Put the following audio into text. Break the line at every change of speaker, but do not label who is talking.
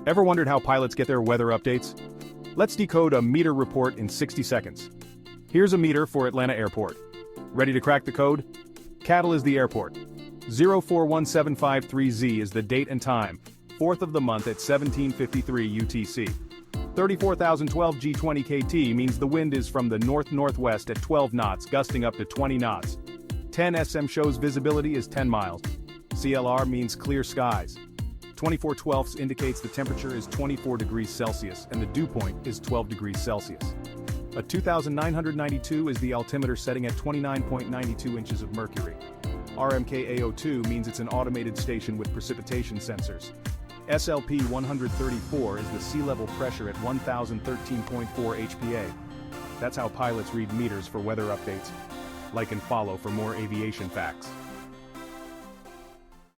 Ever wondered how pilots get their weather updates? Let's decode a METAR report in 60 seconds. Here's a METAR for Atlanta Airport. Ready to crack the code? Cattle is the airport. 041753Z is the date and time, 4th of the month at 1753 UTC. 34,012 G20 KT means the wind is from the north-northwest at 12 knots, gusting up to 20 knots. 10 SM shows visibility is 10 miles. CLR means clear skies. 24/12 indicates the temperature is 24 degrees Celsius and the dew point is 12 degrees Celsius. A 2,992 is the altimeter setting at 29.92 inches of mercury. RMKAO2 means it's an automated station with precipitation sensors. SLP 134 is the sea level pressure at 1,013.4 HPA. That's how pilots read meters for weather updates. Like and follow for more aviation facts.